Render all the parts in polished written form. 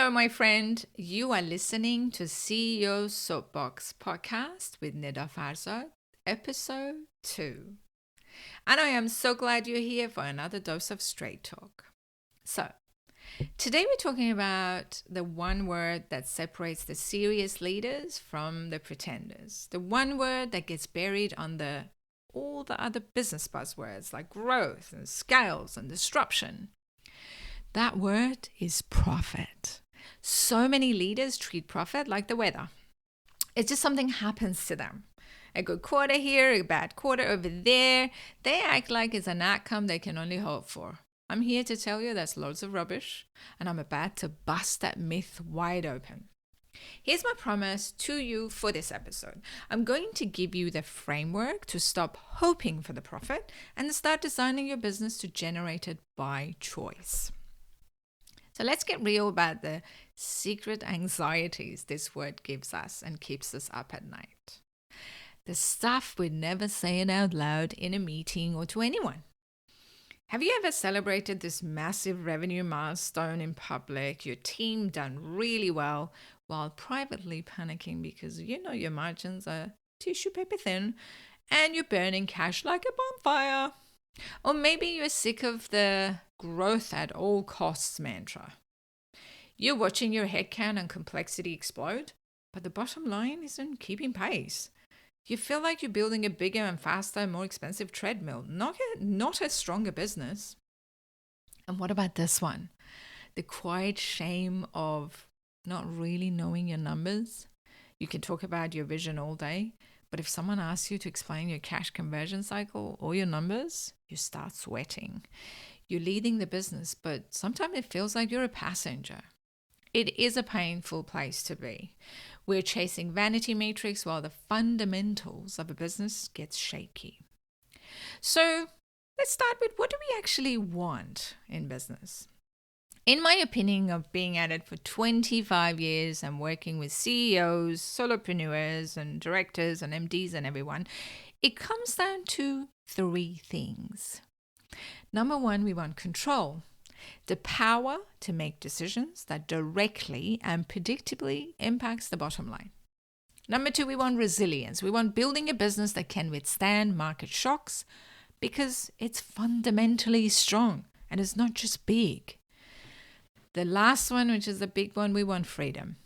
Hello, my friend. You are listening to CEO Soapbox podcast with Nida Farzad, episode 2. And I am so glad you're here for another dose of straight talk. So, today we're talking about the one word that separates the serious leaders from the pretenders. The one word that gets buried under all the other business buzzwords like growth and scales and disruption. That word is profit. So many leaders treat profit like the weather. It's just something happens to them. A good quarter here, a bad quarter over there. They act like it's an outcome they can only hope for. I'm here to tell you that's loads of rubbish, and I'm about to bust that myth wide open. Here's my promise to you for this episode. I'm going to give you the framework to stop hoping for the profit and start designing your business to generate it by choice. So let's get real about the secret anxieties this word gives us and keeps us up at night. The stuff we'd never say it out loud in a meeting or to anyone. Have you ever celebrated this massive revenue milestone in public, your team done really well, while privately panicking because you know your margins are tissue paper thin and you're burning cash like a bonfire? Or maybe you're sick of the growth at all costs mantra. You're watching your headcount and complexity explode, but the bottom line isn't keeping pace. You feel like you're building a bigger and faster, more expensive treadmill, not a stronger business. And what about this one? The quiet shame of not really knowing your numbers. You can talk about your vision all day, but if someone asks you to explain your cash conversion cycle or your numbers, you start sweating. You're leading the business, but sometimes it feels like you're a passenger. It is a painful place to be. We're chasing vanity metrics while the fundamentals of a business gets shaky. So let's start with, what do we actually want in business? In my opinion of being at it for 25 years and working with CEOs, solopreneurs and directors and MDs and everyone, it comes down to 3 things. Number 1, we want control. The power to make decisions that directly and predictably impacts the bottom line. Number 2, we want resilience. We want building a business that can withstand market shocks because it's fundamentally strong and it's not just big. The last one, which is the big one, we want freedom.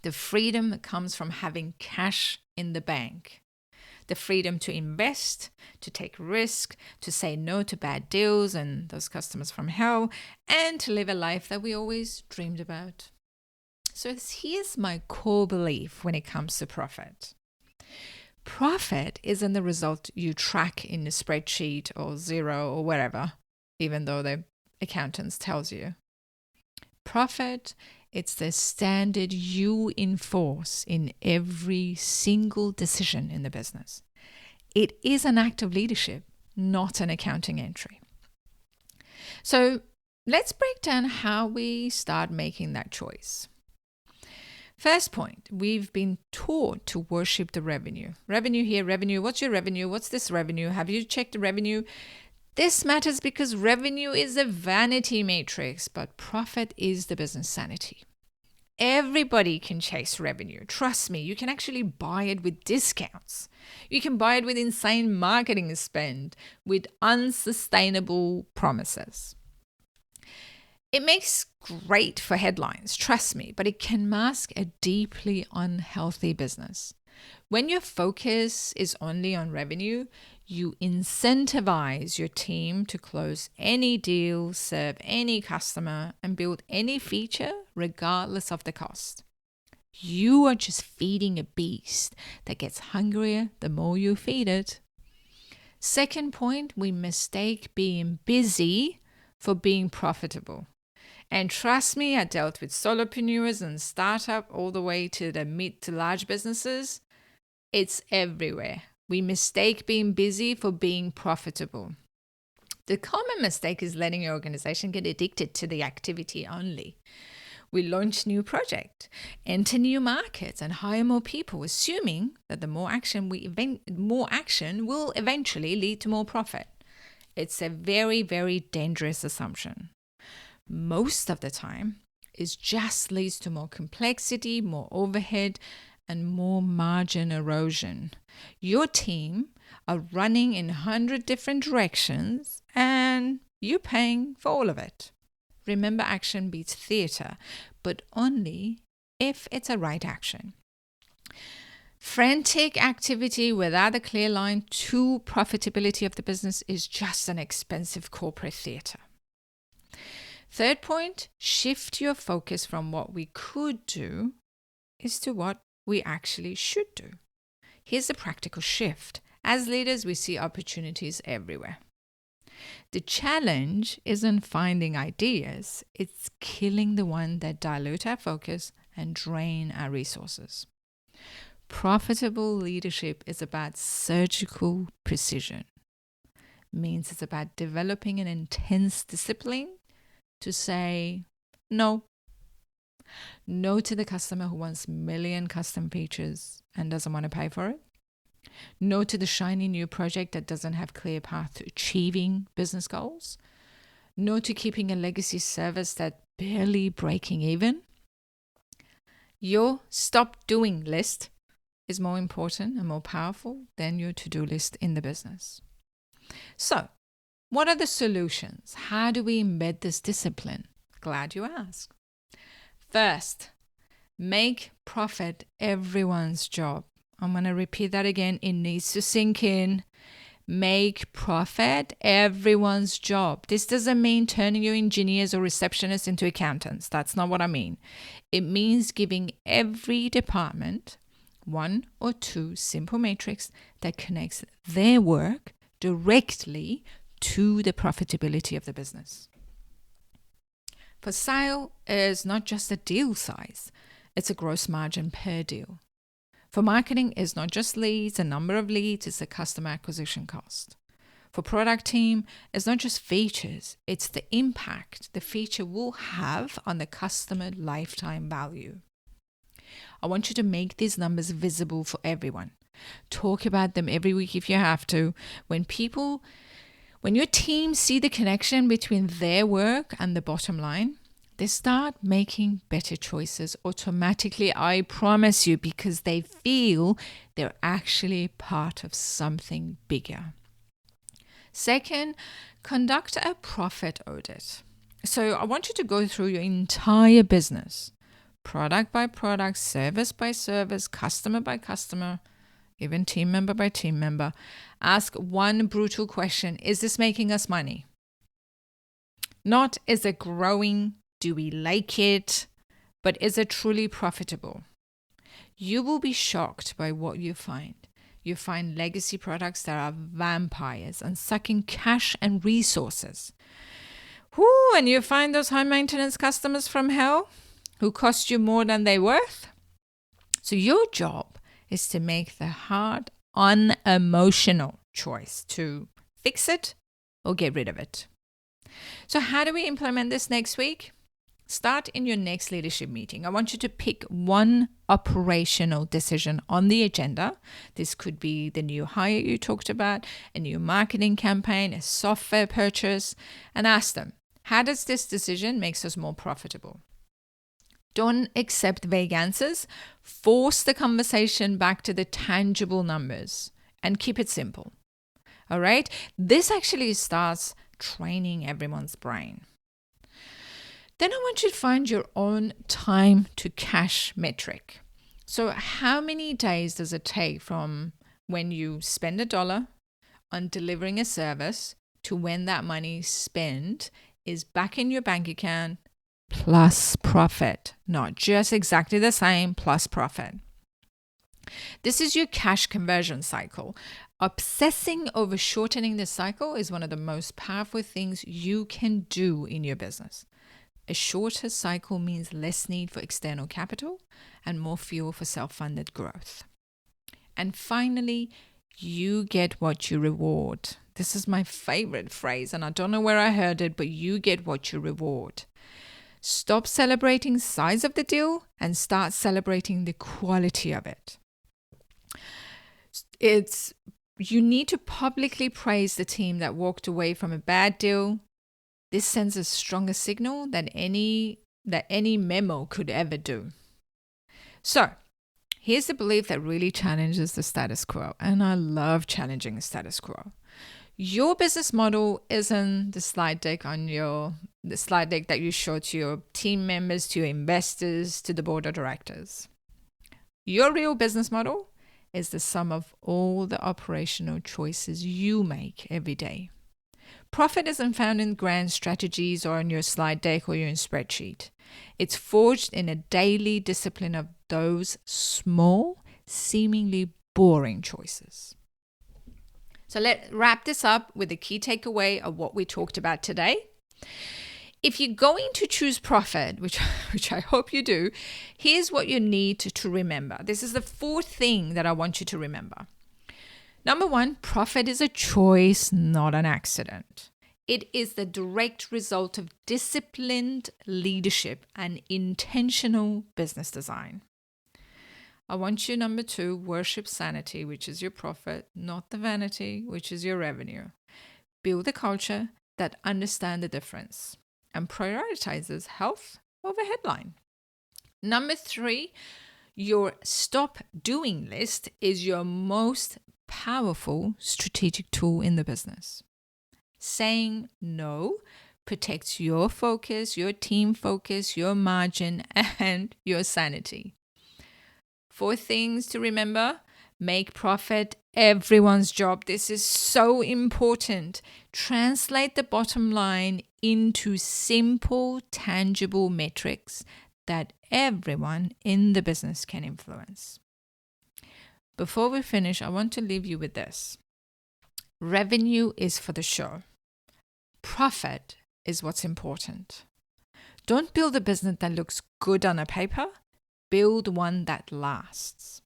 The freedom that comes from having cash in the bank. The freedom to invest, to take risk, to say no to bad deals and those customers from hell, and to live a life that we always dreamed about. So here's my core belief when it comes to profit. Profit isn't the result you track in a spreadsheet or Xero or wherever, even though the accountants tells you. Profit, it's the standard you enforce in every single decision in the business. It is an act of leadership, not an accounting entry. So let's break down how we start making that choice. First point, we've been taught to worship the revenue. Revenue here, revenue. What's your revenue? What's this revenue? Have you checked the revenue? This matters because revenue is a vanity matrix, but profit is the business sanity. Everybody can chase revenue. Trust me, you can actually buy it with discounts. You can buy it with insane marketing spend, with unsustainable promises. It makes great for headlines, trust me, but it can mask a deeply unhealthy business. When your focus is only on revenue, you incentivize your team to close any deal, serve any customer, and build any feature regardless of the cost. You are just feeding a beast that gets hungrier the more you feed it. Second point, we mistake being busy for being profitable. And trust me, I dealt with solopreneurs and startup all the way to the mid to large businesses. It's everywhere. We mistake being busy for being profitable. The common mistake is letting your organization get addicted to the activity only. We launch new project, enter new markets, and hire more people, assuming that the more action will eventually lead to more profit. It's a very, very dangerous assumption. Most of the time, It just leads to more complexity, more overhead, and more margin erosion. Your team are running in 100 different directions and you're paying for all of it. Remember, action beats theatre, but only if it's a right action. Frantic activity without a clear line to profitability of the business is just an expensive corporate theatre. Third point, shift your focus from what we could do is to what we actually should do. Here's the practical shift. As leaders, we see opportunities everywhere. The challenge isn't finding ideas, it's killing the one that dilute our focus and drain our resources. Profitable leadership is about surgical precision. Means it's about developing an intense discipline to say no. No to the customer who wants a million custom features and doesn't want to pay for it. No to the shiny new project that doesn't have clear path to achieving business goals. No to keeping a legacy service that's barely breaking even. Your stop doing list is more important and more powerful than your to-do list in the business. So, what are the solutions? How do we embed this discipline? Glad you asked. First, make profit everyone's job. I'm going to repeat that again. It needs to sink in. Make profit everyone's job. This doesn't mean turning your engineers or receptionists into accountants. That's not what I mean. It means giving every department one or two simple metrics that connects their work directly to the profitability of the business. For sale is not just a deal size, it's a gross margin per deal. For marketing is not just leads, a number of leads, it's a customer acquisition cost. For product team, it's not just features, it's the impact the feature will have on the customer lifetime value. I want you to make these numbers visible for everyone. Talk about them every week if you have to. When your team see the connection between their work and the bottom line, they start making better choices automatically, I promise you, because they feel they're actually part of something bigger. Second, conduct a profit audit. So I want you to go through your entire business, product by product, service by service, customer by customer, even team member by team member. Ask one brutal question: is this making us money? Not is it growing? Do we like it? But is it truly profitable? You will be shocked by what you find. You find legacy products that are vampires and sucking cash and resources. And you find those high maintenance customers from hell who cost you more than they're worth. So your job is to make the hard, unemotional choice to fix it or get rid of it. So how do we implement this next week? Start in your next leadership meeting. I want you to pick one operational decision on the agenda. This could be the new hire you talked about, a new marketing campaign, a software purchase, and ask them, how does this decision make us more profitable? Don't accept vague answers. Force the conversation back to the tangible numbers and keep it simple. All right? This actually starts training everyone's brain. Then I want you to find your own time to cash metric. So how many days does it take from when you spend $1 on delivering a service to when that money spent is back in your bank account plus profit? Not just exactly the same, plus profit. This is your cash conversion cycle. Obsessing over shortening the cycle is one of the most powerful things you can do in your business. A shorter cycle means less need for external capital and more fuel for self-funded growth. And finally, you get what you reward. This is my favorite phrase, and I don't know where I heard it, but you get what you reward. Stop celebrating size of the deal and start celebrating the quality of it. You need to publicly praise the team that walked away from a bad deal. This sends a stronger signal than any that any memo could ever do. So, here's the belief that really challenges the status quo. And I love challenging the status quo. Your business model isn't the slide deck that you show to your team members, to your investors, to the board of directors. Your real business model is the sum of all the operational choices you make every day. Profit isn't found in grand strategies or on your slide deck or your spreadsheet. It's forged in a daily discipline of those small, seemingly boring choices. So let's wrap this up with the key takeaway of what we talked about today. If you're going to choose profit, which I hope you do, here's what you need to remember. This is the fourth thing that I want you to remember. Number one, profit is a choice, not an accident. It is the direct result of disciplined leadership and intentional business design. I want you, number two, worship sanity, which is your profit, not the vanity, which is your revenue. Build a culture that understands the difference and prioritizes health over headline. Number three, your stop doing list is your most powerful strategic tool in the business. Saying no protects your focus, your team focus, your margin, and your sanity. 4 things to remember. Make profit everyone's job. This is so important. Translate the bottom line into simple, tangible metrics that everyone in the business can influence. Before we finish, I want to leave you with this. Revenue is for the show. Profit is what's important. Don't build a business that looks good on a paper. Build one that lasts.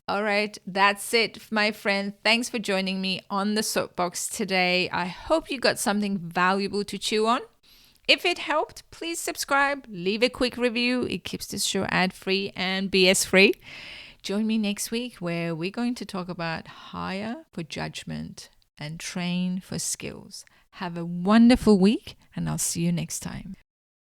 All right, that's it, my friend. Thanks for joining me on the Soapbox today. I hope you got something valuable to chew on. If it helped, please subscribe, leave a quick review. It keeps this show ad-free and BS-free. Join me next week where we're going to talk about hire for judgment and train for skills. Have a wonderful week, and I'll see you next time.